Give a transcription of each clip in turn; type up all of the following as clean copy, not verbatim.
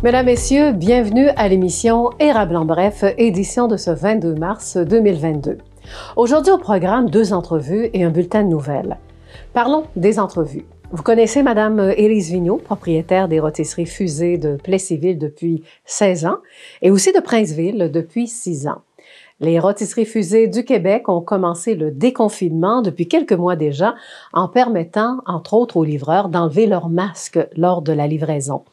Mesdames, Messieurs, bienvenue à l'émission Érable en bref, édition de ce 22 mars 2022. Aujourd'hui au programme, 2 entrevues et un bulletin de nouvelles. Parlons des entrevues. Vous connaissez Madame Élise Vigneault, propriétaire des rôtisseries Fusée de Plessisville depuis 16 ans et aussi de Princeville depuis 6 ans. Les rôtisseries Fusée du Québec ont commencé le déconfinement depuis quelques mois déjà en permettant, entre autres aux livreurs, d'enlever leur masque lors de la livraison.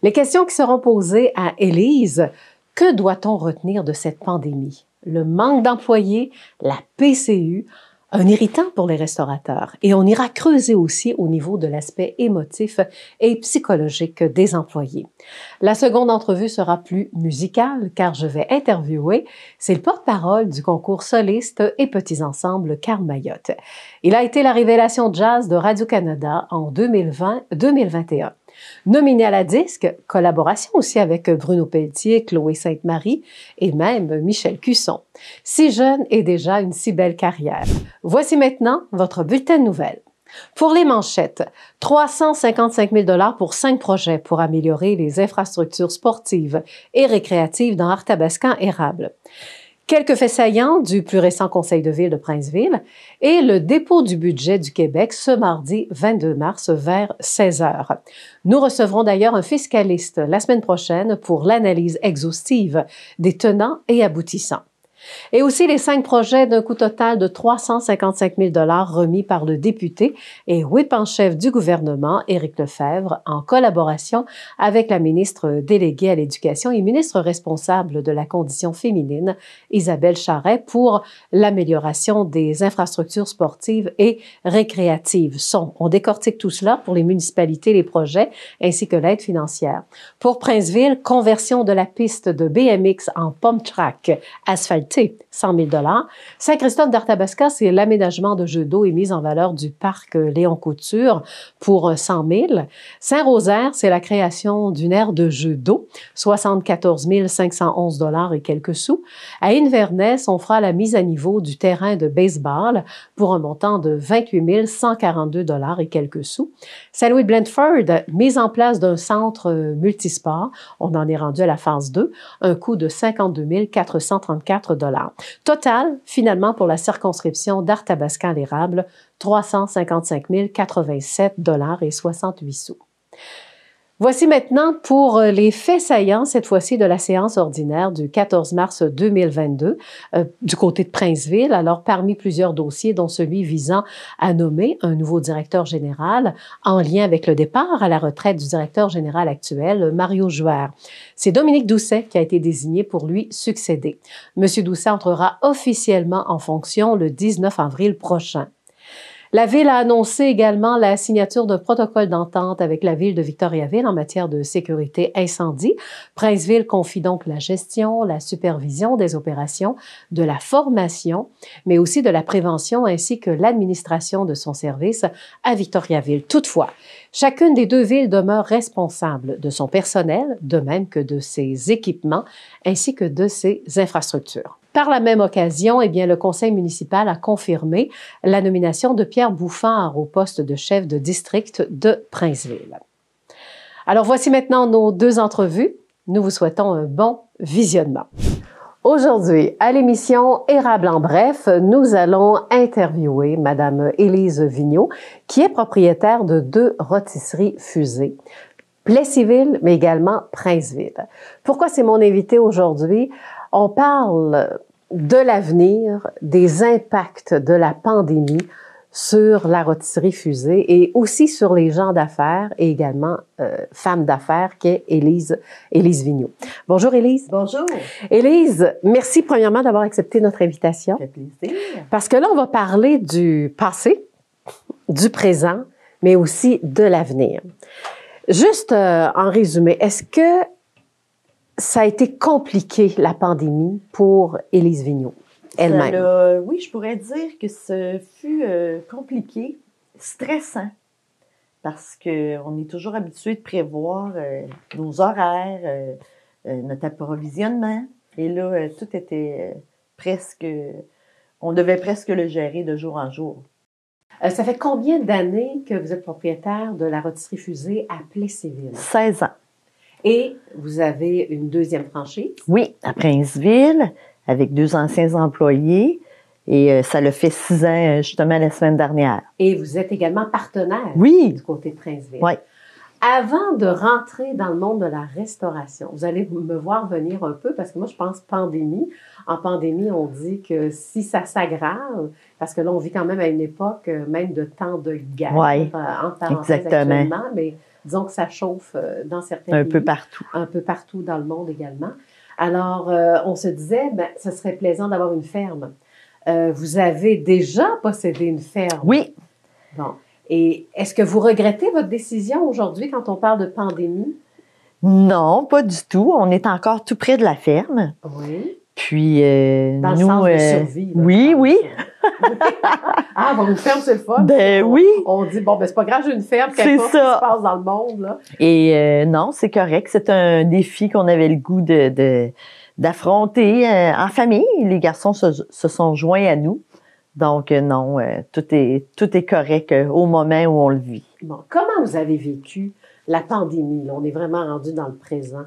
Les questions qui seront posées à Élise, que doit-on retenir de cette pandémie? Le manque d'employés, la PCU, un irritant pour les restaurateurs. Et on ira creuser aussi au niveau de l'aspect émotif et psychologique des employés. La seconde entrevue sera plus musicale car je vais interviewer, c'est le porte-parole du concours soliste et petits ensembles Carl Mayotte. Il a été la révélation jazz de Radio-Canada en 2020-2021. Nominé à la disque, collaboration aussi avec Bruno Pelletier, Chloé Sainte-Marie et même Michel Cusson. Si jeune et déjà une si belle carrière. Voici maintenant votre bulletin de nouvelles. Pour les manchettes, 355 000 $ pour 5 projets pour améliorer les infrastructures sportives et récréatives dans Arthabascan-Érable. Quelques faits saillants du plus récent Conseil de ville de Princeville et le dépôt du budget du Québec ce mardi 22 mars vers 16 h. Nous recevrons d'ailleurs un fiscaliste la semaine prochaine pour l'analyse exhaustive des tenants et aboutissants. Et aussi les 5 projets d'un coût total de 355 000 $ remis par le député et whip en chef du gouvernement, Éric Lefebvre, en collaboration avec la ministre déléguée à l'Éducation et ministre responsable de la condition féminine, Isabelle Charret, pour l'amélioration des infrastructures sportives et récréatives. On décortique tout cela pour les municipalités, les projets, ainsi que l'aide financière. Pour Princeville, conversion de la piste de BMX en pump track asphaltée, 100 000 $. Saint-Christophe d'Arthabasca, c'est l'aménagement de jeux d'eau et mise en valeur du parc Léon Couture pour 100 000 $. Saint-Rosaire, c'est la création d'une aire de jeux d'eau, 74 511 $ et quelques sous. À Inverness, on fera la mise à niveau du terrain de baseball pour un montant de 28 142 $ et quelques sous. Saint-Louis-de-Blandford, mise en place d'un centre multisport. On en est rendu à la phase 2, un coût de 52 434 $. Total, finalement, pour la circonscription d'Arthabascan-l'Érable, 355 087 $ et 68 sous. Voici maintenant pour les faits saillants, cette fois-ci de la séance ordinaire du 14 mars 2022 du côté de Princeville. Alors, parmi plusieurs dossiers, dont celui visant à nommer un nouveau directeur général en lien avec le départ à la retraite du directeur général actuel, Mario Jouer. C'est Dominique Doucet qui a été désigné pour lui succéder. Monsieur Doucet entrera officiellement en fonction le 19 avril prochain. La Ville a annoncé également la signature d'un protocole d'entente avec la Ville de Victoriaville en matière de sécurité incendie. Princeville confie donc la gestion, la supervision des opérations, de la formation, mais aussi de la prévention ainsi que l'administration de son service à Victoriaville. Toutefois, chacune des 2 villes demeure responsable de son personnel, de même que de ses équipements, ainsi que de ses infrastructures. Par la même occasion, le conseil municipal a confirmé la nomination de Pierre Bouffard au poste de chef de district de Princeville. Alors voici maintenant nos 2 entrevues. Nous vous souhaitons un bon visionnement. Aujourd'hui, à l'émission Érable en bref, nous allons interviewer Madame Élise Vigneault, qui est propriétaire de 2 rôtisseries Fusée. Plessisville, mais également Princeville. Pourquoi c'est mon invité aujourd'hui? On parle de l'avenir, des impacts de la pandémie sur la rôtisserie Fusée et aussi sur les gens d'affaires et également femme d'affaires qu'est Élise Vigneault. Bonjour Élise. Bonjour. Élise, merci premièrement d'avoir accepté notre invitation. Ça fait plaisir. Parce que là, on va parler du passé, du présent, mais aussi de l'avenir. Juste en résumé, est-ce que ça a été compliqué, la pandémie, pour Élise Vigneault elle-même? Oui, je pourrais dire que ce fut compliqué, stressant, parce qu'on est toujours habitué de prévoir nos horaires, notre approvisionnement. Et là, tout était presque... on devait presque le gérer de jour en jour. Ça fait combien d'années que vous êtes propriétaire de la rôtisserie Fusée à Plessisville? 16 ans. Et vous avez une deuxième franchise? Oui, à Princeville, avec 2 anciens employés. Et ça l'a fait 6 ans, justement, la semaine dernière. Et vous êtes également partenaire Oui. du côté de Princeville. Oui. Avant de rentrer dans le monde de la restauration, vous allez me voir venir un peu parce que moi, je pense pandémie. En pandémie, on dit que si ça s'aggrave, parce que là, on vit quand même à une époque même de temps de guerre, entre parenthèses actuellement, mais disons que ça chauffe dans certains pays. Un peu partout. Un peu partout dans le monde également. Alors, on se disait, ce serait plaisant d'avoir une ferme. Vous avez déjà possédé une ferme. Oui. Bon. Et est-ce que vous regrettez votre décision aujourd'hui quand on parle de pandémie? Non, pas du tout. On est encore tout près de la ferme. Oui. Puis, dans le sens de survie. Là, oui, oui. Ah, bon, une ferme, c'est le fun. Ben oui. On dit, bon, c'est pas grave, j'ai une ferme, c'est qu'importe ce ça. qui se passe dans le monde. Là. Et non, c'est correct. C'est un défi qu'on avait le goût d'affronter en famille. Les garçons se sont joints à nous. Donc, non, tout est correct au moment où on le vit. Bon, comment vous avez vécu la pandémie? Là, on est vraiment rendu dans le présent.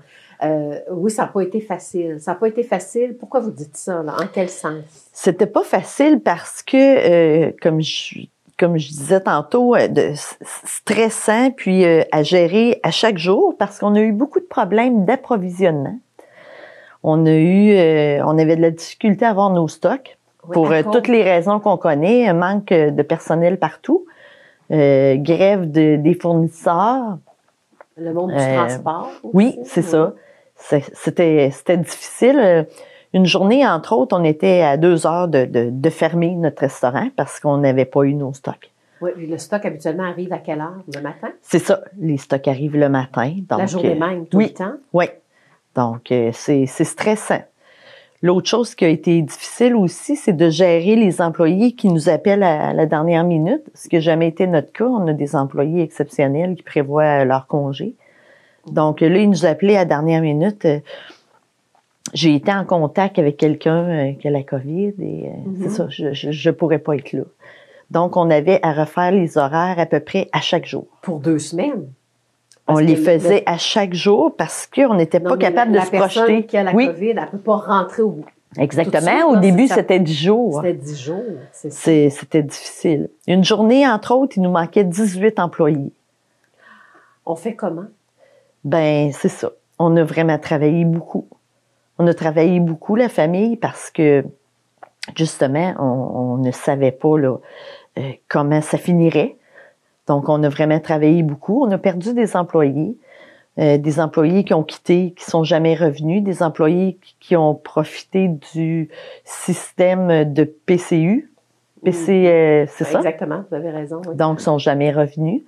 Oui, ça n'a pas été facile. Ça n'a pas été facile. Pourquoi vous dites ça? Là? En quel sens? C'était pas facile parce que, comme je disais tantôt, stressant, puis à gérer à chaque jour, parce qu'on a eu beaucoup de problèmes d'approvisionnement. On avait de la difficulté à avoir nos stocks. Oui, pour toutes les raisons qu'on connaît, un manque de personnel partout, grève des fournisseurs. Le monde du transport aussi. Oui, c'est ça. C'était difficile. Une journée, entre autres, on était à 2 heures de fermer notre restaurant parce qu'on n'avait pas eu nos stocks. Oui, puis le stock habituellement arrive à quelle heure? Le matin? C'est ça. Les stocks arrivent le matin. Donc, la journée même, tout le temps? Oui. Donc, c'est stressant. L'autre chose qui a été difficile aussi, c'est de gérer les employés qui nous appellent à la dernière minute, ce qui n'a jamais été notre cas. On a des employés exceptionnels qui prévoient leur congé. Donc là, ils nous appelaient à la dernière minute. J'ai été en contact avec quelqu'un qui a la COVID et c'est ça, je pourrais pas être là. Donc, on avait à refaire les horaires à peu près à chaque jour. Pour 2 semaines? On les faisait à chaque jour parce qu'on n'était pas capable de se projeter. La personne qui a la COVID, elle ne peut pas rentrer au... Exactement. Au début, c'était 10 jours. C'était 10 jours, c'est ça. C'était difficile. Une journée, entre autres, il nous manquait 18 employés. On fait comment? Ben, c'est ça. On a vraiment travaillé beaucoup. On a travaillé beaucoup, la famille, parce que, justement, on ne savait pas là, comment ça finirait. Donc, on a vraiment travaillé beaucoup. On a perdu des employés qui ont quitté, qui sont jamais revenus, des employés qui ont profité du système de PCU. C'est ça? Exactement, vous avez raison. Oui. Donc, ils sont jamais revenus.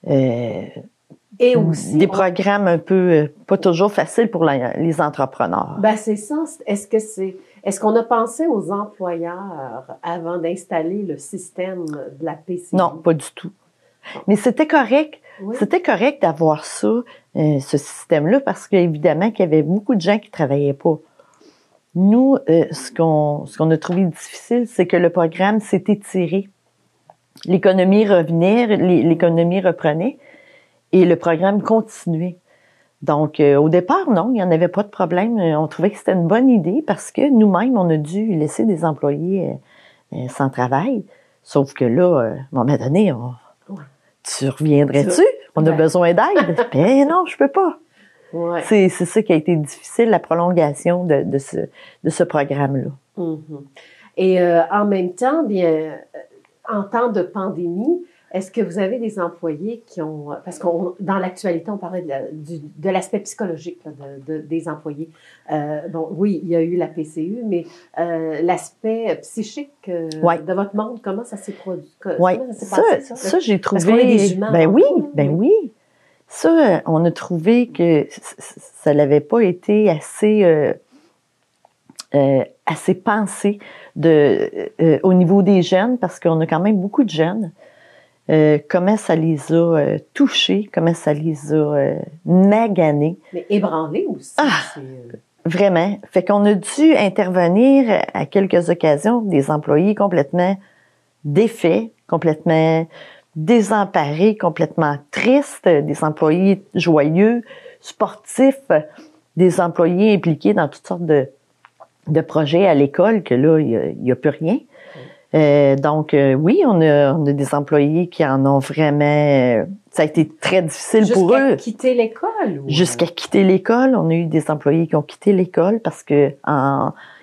Et aussi... Des programmes un peu, pas toujours faciles pour les entrepreneurs. Ben, c'est ça. Est-ce qu'on a pensé aux employeurs avant d'installer le système de la PCU? Non, pas du tout. Mais c'était correct. Oui. C'était correct d'avoir ça, ce système-là, parce qu'évidemment qu'il y avait beaucoup de gens qui travaillaient pas. Nous, ce qu'on a trouvé difficile, c'est que le programme s'est étiré. L'économie revenait, l'économie reprenait, et le programme continuait. Donc, au départ, non, il n'y en avait pas de problème. On trouvait que c'était une bonne idée parce que nous-mêmes, on a dû laisser des employés sans travail. Sauf que là, à un moment donné, tu reviendrais-tu? On a besoin d'aide. Ben non, je peux pas. Ouais. C'est ça qui a été difficile, la prolongation de ce programme-là. Mm-hmm. Et en même temps, bien, en temps de pandémie, est-ce que vous avez des employés qui ont... Parce que dans l'actualité, on parlait de l'aspect psychologique là, des employés. Bon, oui, il y a eu la PCU, mais l'aspect psychique de votre monde, comment ça s'est produit? Oui, ça, j'ai trouvé... Parce qu'on est des humains. Ben oui. Ça, on a trouvé que ça n'avait pas été assez pensé au niveau des jeunes, parce qu'on a quand même beaucoup de jeunes. Comment ça les a touchés, comment ça les a maganés. Mais ébranlés aussi. Vraiment. Fait qu'on a dû intervenir à quelques occasions, des employés complètement défaits, complètement désemparés, complètement tristes, des employés joyeux, sportif des employés impliqués dans toutes sortes de projets à l'école que là, il n'y a plus rien. Donc, oui, on a des employés qui en ont vraiment... ça a été très difficile pour eux. Jusqu'à quitter l'école? Jusqu'à quitter l'école. On a eu des employés qui ont quitté l'école parce que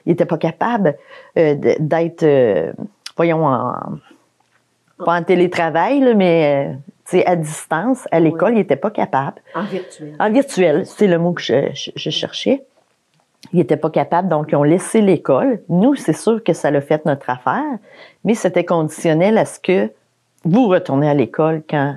ils n'étaient pas capables d'être, pas en télétravail, là, mais à distance, à l'école, ils n'étaient pas capables. En virtuel. En virtuel, c'est le mot que je cherchais. Ils n'étaient pas capables, donc ils ont laissé l'école. Nous, c'est sûr que ça l'a fait notre affaire, mais c'était conditionnel à ce que vous retournez à l'école quand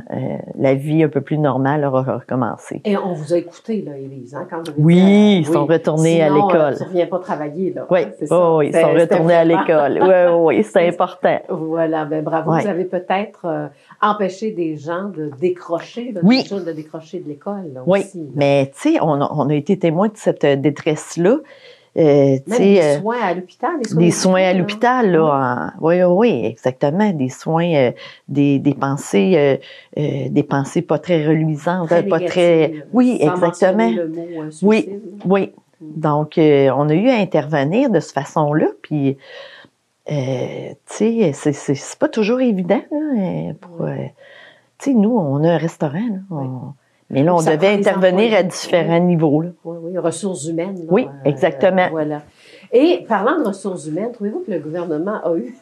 la vie un peu plus normale aura recommencé. Et on vous a écouté, là, Élise, hein, quand vous avez Oui, ils sont retournés à l'école. Tu ne reviens pas travailler, là. Oui, hein, c'est ça. Oui, ils sont retournés à l'école. Oui, c'est important. Voilà, ben bravo. Ouais. Vous avez peut-être empêché des gens de décrocher, là, oui. de décrocher de l'école, là, oui, aussi. Là. Mais tu sais, on a été témoins de cette détresse-là. Même des soins à l'hôpital. Des soins à l'hôpital, là. Oui, exactement. Des soins, des pensées pas très reluisantes, très pas très. Oui, exactement. Le mot, suicide, oui. Donc, on a eu à intervenir de cette façon-là. Puis, tu sais, c'est pas toujours évident, là, pour. Tu sais, nous, on a un restaurant, là. Mais là, on devait intervenir à différents niveaux. Là. Oui, ressources humaines. Là, oui, exactement. Voilà. Et parlant de ressources humaines, trouvez-vous que le gouvernement a eu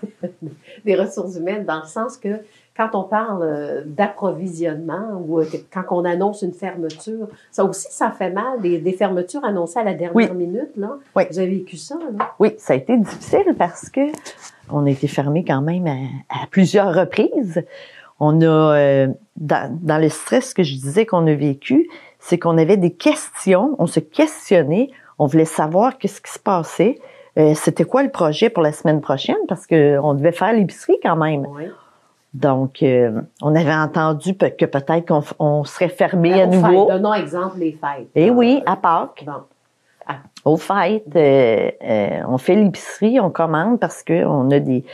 des ressources humaines dans le sens que quand on parle d'approvisionnement ou quand on annonce une fermeture, ça aussi, ça fait mal, des fermetures annoncées à la dernière minute. Là. Oui. Vous avez vécu ça, là? Oui, ça a été difficile parce que on a été fermé quand même à plusieurs reprises. On a, dans le stress que je disais qu'on a vécu, c'est qu'on avait des questions, on se questionnait, on voulait savoir qu'est-ce qui se passait, c'était quoi le projet pour la semaine prochaine, parce qu'on devait faire l'épicerie quand même. Oui. Donc, on avait entendu que peut-être qu'on serait fermé à nouveau. Donnons exemple les fêtes. Eh oui, à Pâques. Bon. Aux fêtes, on fait l'épicerie, on commande parce qu'on a des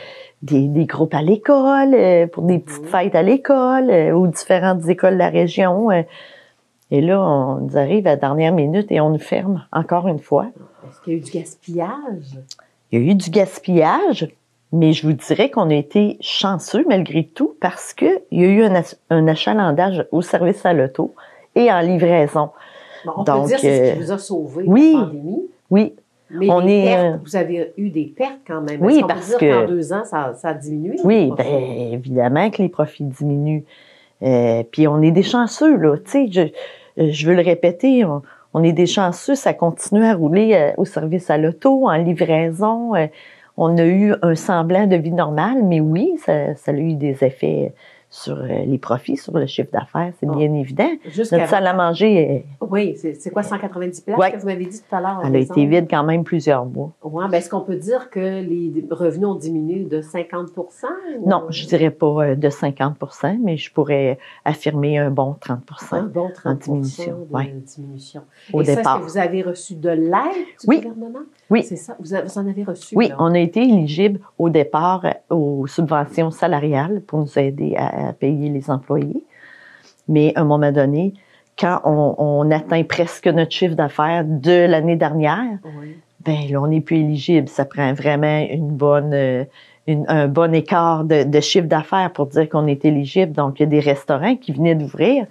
groupes à l'école, pour des petites fêtes à l'école, ou différentes écoles de la région. Et là, on nous arrive à la dernière minute et on nous ferme encore une fois. Est-ce qu'il y a eu du gaspillage? Il y a eu du gaspillage, mais je vous dirais qu'on a été chanceux malgré tout parce qu'il y a eu un achalandage au service à l'auto et en livraison. Bon, on peut dire que c'est ce qui vous a sauvé de la pandémie. Oui. Mais vous avez eu des pertes quand même. Oui, parce qu'en 2 ans, ça a diminué. Oui, bien évidemment que les profits diminuent. Puis on est des chanceux, là. Tu sais, je veux le répéter, on est des chanceux, ça continue à rouler au service à l'auto, en livraison. On a eu un semblant de vie normale, mais oui, ça a eu des effets sur les profits, sur le chiffre d'affaires, c'est bien évident. Notre salle à manger... Oui, c'est quoi, 190 places que vous m'avez dit tout à l'heure? Elle a été vide quand même plusieurs mois. Oui, bien, est-ce qu'on peut dire que les revenus ont diminué de 50 % Non, je dirais pas de 50 % mais je pourrais affirmer un bon 30 % un bon 30 en diminution. de diminution. Au départ. Est-ce que vous avez reçu de l'aide du gouvernement? Oui. C'est ça? Vous en avez reçu? Oui, là? on a été éligible au départ aux subventions salariales pour nous aider à payer les employés. Mais à un moment donné, quand on atteint presque notre chiffre d'affaires de l'année dernière, ben là, on n'est plus éligible. Ça prend vraiment un bon écart de chiffre d'affaires pour dire qu'on est éligible. Donc, il y a des restaurants qui venaient d'ouvrir.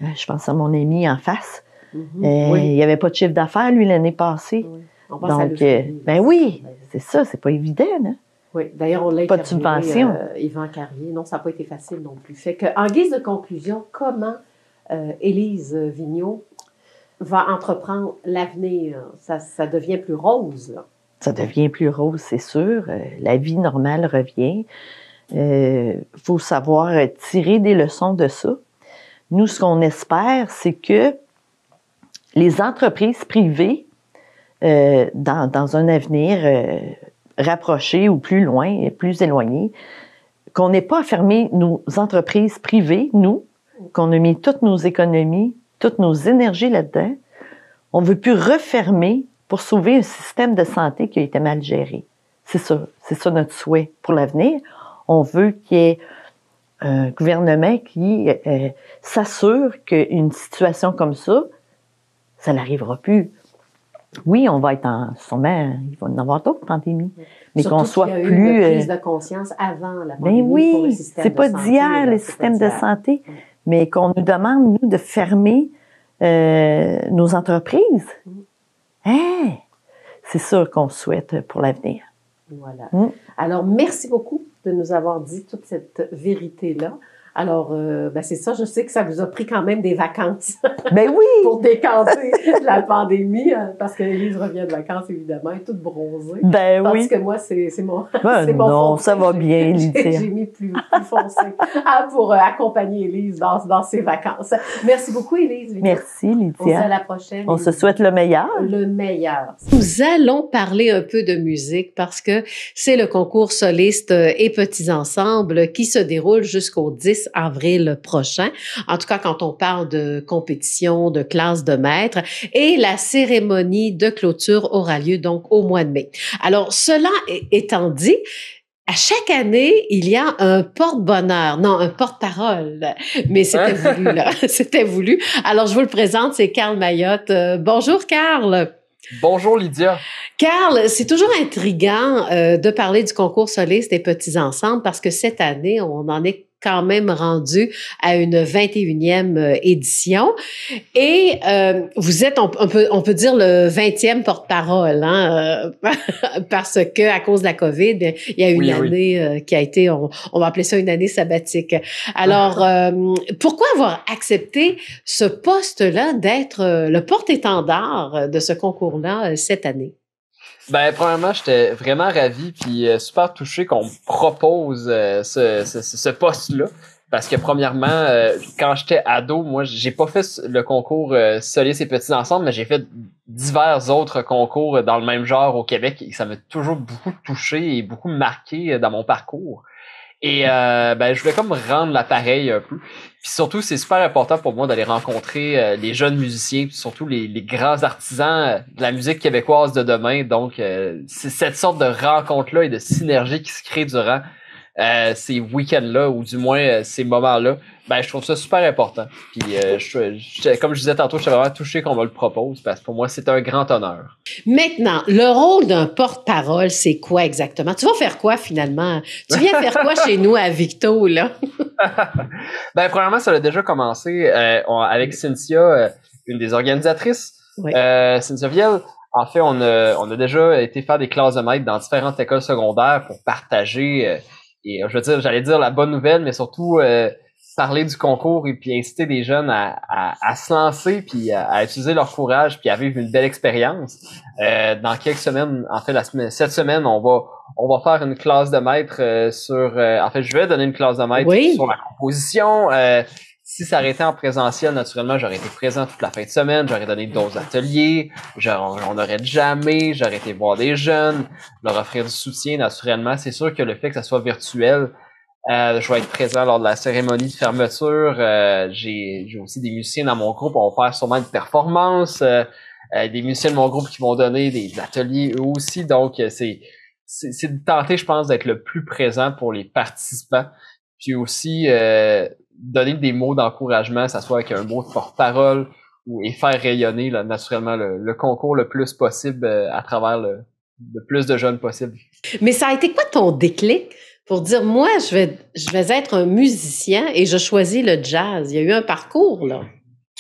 Je pense à mon ami en face. Il n'y avait pas de chiffre d'affaires, lui, l'année passée. Oui. On pense donc, ben oui, c'est ça, c'est pas évident, hein? Oui, d'ailleurs, on l'a pas de subvention. Yvan Carrier, non, ça n'a pas été facile non plus. Fait que, en guise de conclusion, comment Élise Vigneault va entreprendre l'avenir? Ça devient plus rose, là. Ça devient plus rose, c'est sûr. La vie normale revient. Faut savoir tirer des leçons de ça. Nous, ce qu'on espère, c'est que les entreprises privées, dans un avenir rapproché ou plus loin, plus éloigné, qu'on n'ait pas à fermer nos entreprises privées, nous, qu'on a mis toutes nos économies, toutes nos énergies là-dedans. On ne veut plus refermer pour sauver un système de santé qui a été mal géré. C'est ça notre souhait pour l'avenir. On veut qu'il y ait un gouvernement qui s'assure qu'une situation comme ça ça n'arrivera plus. Oui, on va être sûrement, il va y en avoir d'autres pandémies. Mais surtout qu'on soit qu'il y a eu plus. une prise de conscience avant la pandémie Ben oui, pour le système c'est de pas santé. d'hier, le système de santé, mais qu'on nous demande, nous, de fermer nos entreprises. Hein? C'est sûr qu'on souhaite pour l'avenir. Voilà. Alors, merci beaucoup de nous avoir dit toute cette vérité-là. Alors, c'est ça, je sais que ça vous a pris quand même des vacances. Ben oui! Pour décanter la pandémie, parce que Élise revient de vacances, évidemment, elle est toute bronzée. Ben oui. Parce que moi, c'est mon Ben mon non, foncé. ça va bien, Lydia. J'ai mis plus foncé pour accompagner Élise dans ses vacances. Merci beaucoup, Élise. Merci, Lydia. On se dit à la prochaine. On se souhaite le meilleur. Le meilleur. Nous allons parler un peu de musique parce que c'est le concours soliste et petits ensembles qui se déroule jusqu'au 10 avril prochain. En tout cas, quand on parle de compétition, de classe de maîtres, et la cérémonie de clôture aura lieu donc au mois de mai. Alors, cela étant dit, à chaque année, il y a un porte-bonheur, non, un porte-parole, mais c'était voulu, là, c'était voulu. Alors, je vous le présente, c'est Carl Mayotte. Bonjour, Carl. Bonjour, Lydia. Carl, c'est toujours intriguant de parler du concours soliste des petits ensembles parce que cette année, on en est quand même rendu à une 21e édition. Et vous êtes, on peut dire, le 20e porte-parole, hein, parce que à cause de la COVID, il y a une année qui a été, on va appeler ça une année sabbatique. Alors, pourquoi avoir accepté ce poste-là d'être le porte-étendard de ce concours-là cette année? Ben, premièrement, j'étais vraiment ravi puis super touché qu'on me propose ce poste-là. Parce que premièrement, quand j'étais ado, moi, j'ai pas fait le concours Soliste et Petits Ensembles, mais j'ai fait divers autres concours dans le même genre au Québec et ça m'a toujours beaucoup touché et beaucoup marqué dans mon parcours. Et je voulais comme rendre l'appareil un peu. Puis surtout, c'est super important pour moi d'aller rencontrer les jeunes musiciens, puis surtout les grands artisans de la musique québécoise de demain. Donc, c'est cette sorte de rencontre-là et de synergie qui se crée durant ces week-ends-là, ou du moins ces moments-là. Ben, je trouve ça super important. Puis, comme je disais tantôt, je suis vraiment touché qu'on me le propose, parce que pour moi, c'est un grand honneur. Maintenant, le rôle d'un porte-parole, c'est quoi exactement? Tu vas faire quoi finalement? Tu viens faire quoi chez nous à Victo, là? Ben, premièrement, ça a déjà commencé avec Cynthia, une des organisatrices. Oui. Cynthia Viel. En fait, on a déjà été faire des classes de maître dans différentes écoles secondaires pour partager et j'allais dire la bonne nouvelle, mais surtout parler du concours et puis inciter des jeunes à se lancer puis à utiliser leur courage puis à vivre une belle expérience. Dans quelques semaines, en fait cette semaine, on va faire une classe de maître en fait, je vais donner une classe de maître sur la composition. Si ça aurait été en présentiel, naturellement, j'aurais été présent toute la fin de semaine, j'aurais donné d'autres ateliers, on aurait jammé, j'aurais été voir des jeunes, leur offrir du soutien, naturellement. C'est sûr que le fait que ça soit virtuel, je vais être présent lors de la cérémonie de fermeture. J'ai aussi des musiciens dans mon groupe, on va faire sûrement une performance, des musiciens de mon groupe qui vont donner des ateliers eux aussi. Donc, c'est de tenter, je pense, d'être le plus présent pour les participants. Puis aussi, donner des mots d'encouragement, que ça soit avec un mot de porte-parole et faire rayonner là, naturellement le concours le plus possible à travers le plus de jeunes possible. Mais ça a été quoi ton déclic pour dire, moi, je vais être un musicien et je choisis le jazz? Il y a eu un parcours, là.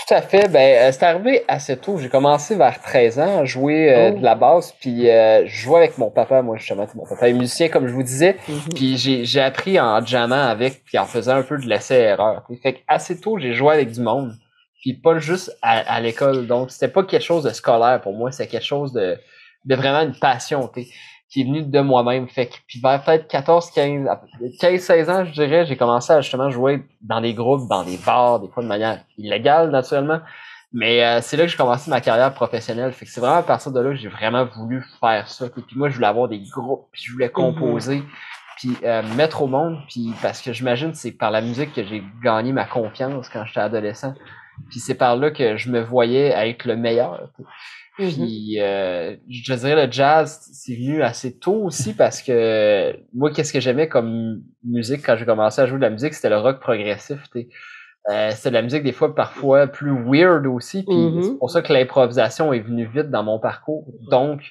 Tout à fait. Ben, c'est arrivé assez tôt. J'ai commencé vers 13 ans à jouer de la basse, puis je jouais avec mon papa. Moi, justement, mon papa est musicien, comme je vous disais. Puis j'ai appris en jammant avec, puis en faisant un peu de l'essai-erreur. Fait qu'assez tôt, j'ai joué avec du monde, puis pas juste à l'école. Donc, c'était pas quelque chose de scolaire pour moi, c'était quelque chose de vraiment une passion, qui est venue de moi-même. Fait que, puis vers peut-être 15-16 ans, je dirais, j'ai commencé à justement jouer dans des groupes, dans des bars, des fois de manière illégale, naturellement. Mais c'est là que j'ai commencé ma carrière professionnelle. Fait que c'est vraiment à partir de là que j'ai vraiment voulu faire ça. Puis moi, je voulais avoir des groupes, puis je voulais composer, puis mettre au monde. Puis parce que j'imagine que c'est par la musique que j'ai gagné ma confiance quand j'étais adolescent. Puis c'est par là que je me voyais être le meilleur. Puis, je dirais le jazz, c'est venu assez tôt aussi parce que moi, qu'est-ce que j'aimais comme musique quand j'ai commencé à jouer de la musique, c'était le rock progressif. c'est de la musique des fois parfois plus weird aussi, puis c'est pour ça que l'improvisation est venue vite dans mon parcours. Donc,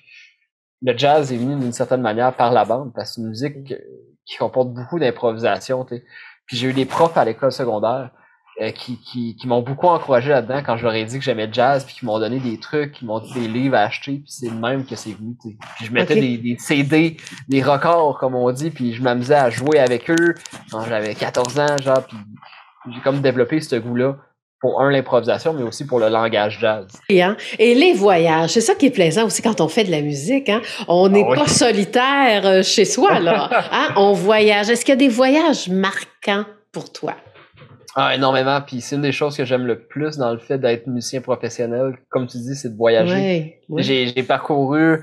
le jazz est venu d'une certaine manière par la bande, parce que c'est une musique qui comporte beaucoup d'improvisation, tu sais. Puis j'ai eu des profs à l'école secondaire qui m'ont beaucoup encouragé là-dedans quand je leur ai dit que j'aimais le jazz, puis qui m'ont donné des trucs, qui m'ont dit des livres à acheter, puis c'est le même que c'est venu, tu sais. Puis je mettais des CD, des records, comme on dit, puis je m'amusais à jouer avec eux quand j'avais 14 ans, genre, puis j'ai comme développé ce goût-là pour l'improvisation, mais aussi pour le langage jazz. Et les voyages, c'est ça qui est plaisant aussi quand on fait de la musique. Hein? On n'est pas solitaire chez soi, là. Hein? On voyage. Est-ce qu'il y a des voyages marquants pour toi? Ah, énormément. Puis c'est une des choses que j'aime le plus dans le fait d'être musicien professionnel. Comme tu dis, c'est de voyager. Oui. J'ai parcouru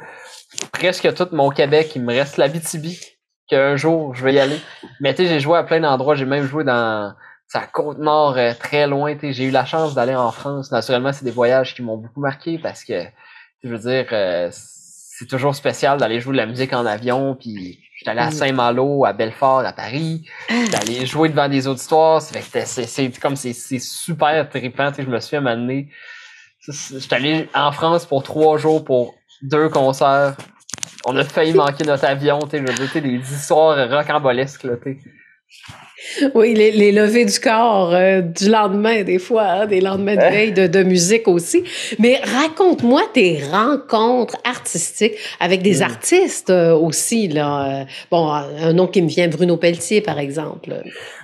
presque tout mon Québec. Il me reste l'Abitibi, qu'un jour, je vais y aller. Mais tu sais, j'ai joué à plein d'endroits. J'ai même joué dans sa Côte-Nord, très loin. J'ai eu la chance d'aller en France. Naturellement, c'est des voyages qui m'ont beaucoup marqué parce que, je veux dire, c'est toujours spécial d'aller jouer de la musique en avion. Puis j'étais allé à Saint-Malo, à Belfort, à Paris. J'étais allé jouer devant des auditoires. C'est super trippant. Je me suis amené. J'étais allé en France pour 3 jours pour 2 concerts. On a failli manquer notre avion. Je veux dire, des histoires rocambolesques, là, Oui, les levées du corps du lendemain, des fois, hein, des lendemains de veille de musique aussi. Mais raconte-moi tes rencontres artistiques avec des artistes aussi, là. Bon, un nom qui me vient, Bruno Pelletier, par exemple.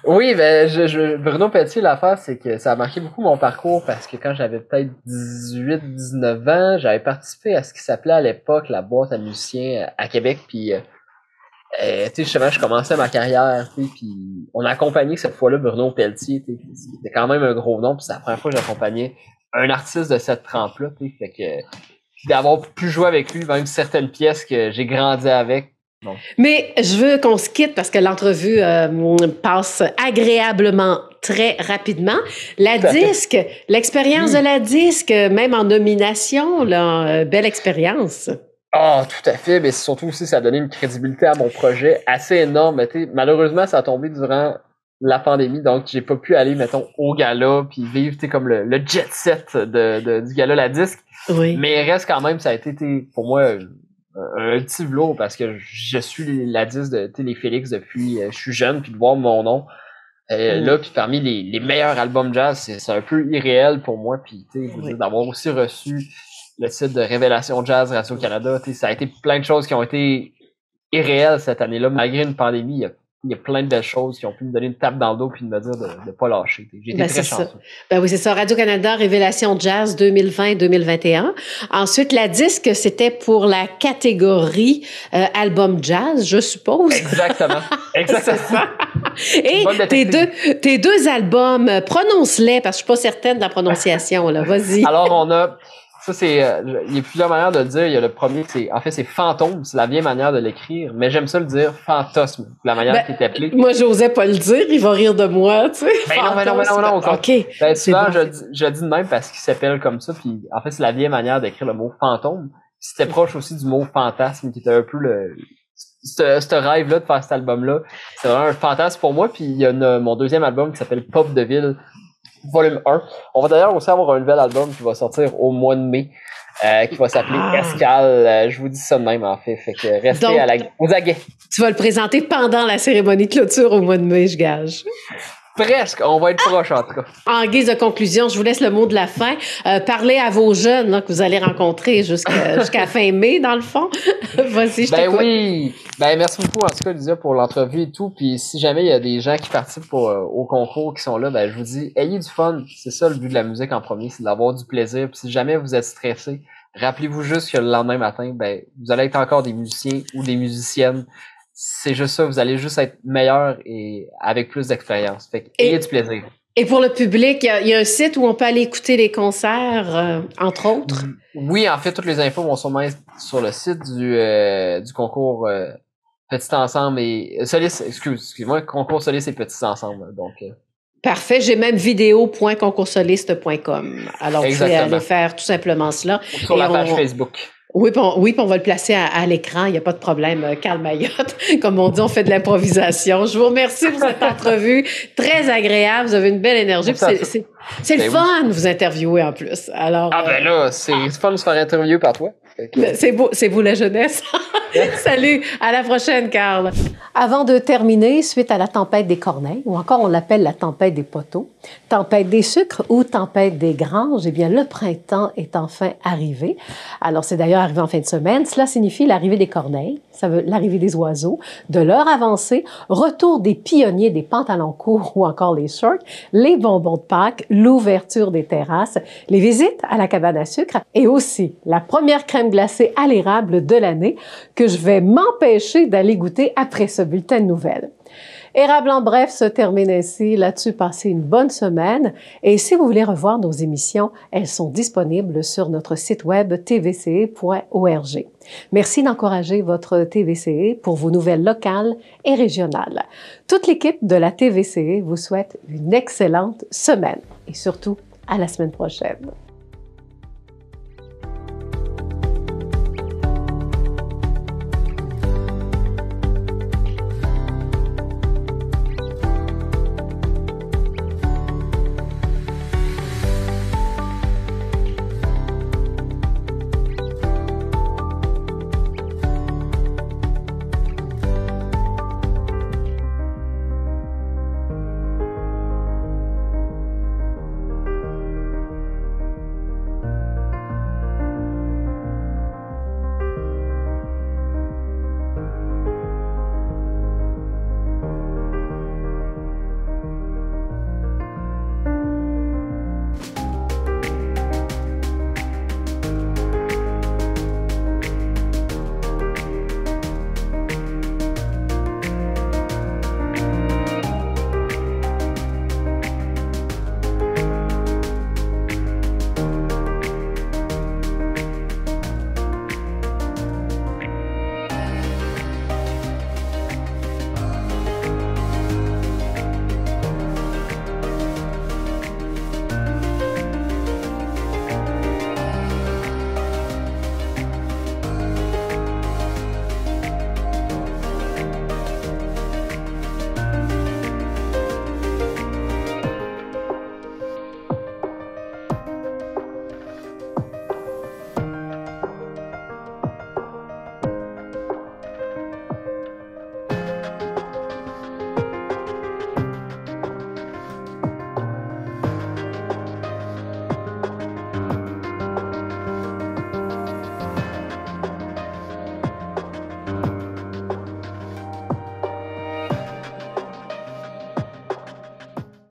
Oui, ben, Bruno Pelletier, l'affaire, c'est que ça a marqué beaucoup mon parcours parce que quand j'avais peut-être 18-19 ans, j'avais participé à ce qui s'appelait à l'époque la boîte à musiciens à Québec, puis tu sais, justement, je commençais ma carrière, tu sais, puis on a accompagné cette fois-là Bruno Pelletier, tu sais, c'était quand même un gros nom, puis c'est la première fois que j'accompagnais un artiste de cette trempe-là, tu sais, fait que d'avoir pu jouer avec lui, même certaines pièces que j'ai grandi avec. Bon. Mais je veux qu'on se quitte parce que l'entrevue passe agréablement très rapidement. La disque, l'expérience de la disque, même en nomination, là, belle expérience. Ah, tout à fait, mais surtout aussi, ça a donné une crédibilité à mon projet assez énorme. Mais malheureusement, ça a tombé durant la pandémie, donc j'ai pas pu aller, mettons, au gala, puis vivre, comme le jet set du gala La Disque. Oui. Mais reste quand même, ça a été, pour moi, un petit velours, parce que je suis La Disque de les Félix depuis je suis jeune, puis de voir mon nom là, puis parmi les meilleurs albums jazz, c'est un peu irréel pour moi, puis d'avoir aussi reçu le titre de Révélation Jazz Radio-Canada, ça a été plein de choses qui ont été irréelles cette année-là. Malgré une pandémie, il y a plein de belles choses qui ont pu me donner une tape dans le dos puis de me dire de pas lâcher. J'ai été très chanceux. Ben oui, c'est ça. Radio-Canada, Révélation Jazz 2020-2021. Ensuite, la disque, c'était pour la catégorie album jazz, je suppose. Exactement. Exactement. Et tes deux albums, prononce-les parce que je suis pas certaine de la prononciation, là. Vas-y. Alors, on a... Ça, c'est, il y a plusieurs manières de le dire. Il y a le premier, c'est fantôme, c'est la vieille manière de l'écrire, mais j'aime ça le dire fantasme, la manière qui est appelée. Moi, j'osais pas le dire, il va rire de moi, tu sais. Non. OK. Ben, souvent, je dis de même parce qu'il s'appelle comme ça, puis en fait, c'est la vieille manière d'écrire le mot fantôme. C'était proche aussi du mot fantasme, qui était un peu ce rêve-là de faire cet album-là. C'est vraiment un fantasme pour moi, puis il y a mon deuxième album qui s'appelle Pop de Ville, Volume 1. On va d'ailleurs aussi avoir un nouvel album qui va sortir au mois de mai, qui va s'appeler Escale. Je vous dis ça de même, en fait. Fait que restez aux aguets. Tu vas le présenter pendant la cérémonie de clôture au mois de mai, je gage. Presque. On va être proche, en tout cas. En guise de conclusion, je vous laisse le mot de la fin. Parlez à vos jeunes là, que vous allez rencontrer jusqu'à fin mai, dans le fond. Vas-y, je t'écoute. Oui. Merci beaucoup, en tout cas, Lydia, pour l'entrevue et tout. Puis si jamais il y a des gens qui participent au concours qui sont là, je vous dis, ayez du fun. C'est ça le but de la musique en premier, c'est d'avoir du plaisir. Puis si jamais vous êtes stressé, rappelez-vous juste que le lendemain matin, vous allez être encore des musiciens ou des musiciennes. C'est juste ça, vous allez juste être meilleur et avec plus d'expérience. Fait que ayez du plaisir. Et pour le public, il y a un site où on peut aller écouter les concerts, entre autres? Oui, en fait, toutes les infos vont sûrement être sur le site du concours Petit Ensemble et Soliste, excuse-moi, concours Soliste et Petits Ensemble. Donc, Parfait. J'ai même vidéo.concoursoliste.com. Alors, vous pouvez aller faire tout simplement cela. Sur la page Facebook. Oui, puis on va le placer à l'écran, il n'y a pas de problème. Carl Mayotte, comme on dit, on fait de l'improvisation. Je vous remercie pour cette entrevue très agréable. Vous avez une belle énergie. C'est le fun de vous interviewer en plus. Alors, ben là, c'est fun de se faire interviewer par toi. C'est vous la jeunesse. Salut, à la prochaine, Carl. Avant de terminer, suite à la tempête des corneilles, ou encore on l'appelle la tempête des poteaux, tempête des sucres ou tempête des granges, eh bien le printemps est enfin arrivé. Alors c'est d'ailleurs arrivé en fin de semaine. Cela signifie l'arrivée des corneilles, ça veut l'arrivée des oiseaux, de leur avancée, retour des pionniers des pantalons courts ou encore les shorts, les bonbons de Pâques, l'ouverture des terrasses, les visites à la cabane à sucre et aussi la première crème glacée à l'érable de l'année que je vais m'empêcher d'aller goûter après ce bulletin de nouvelles. Érable en bref se termine ainsi. Là-dessus, passez une bonne semaine. Et si vous voulez revoir nos émissions, elles sont disponibles sur notre site web tvce.org. Merci d'encourager votre TVCE pour vos nouvelles locales et régionales. Toute l'équipe de la TVCE vous souhaite une excellente semaine et surtout à la semaine prochaine.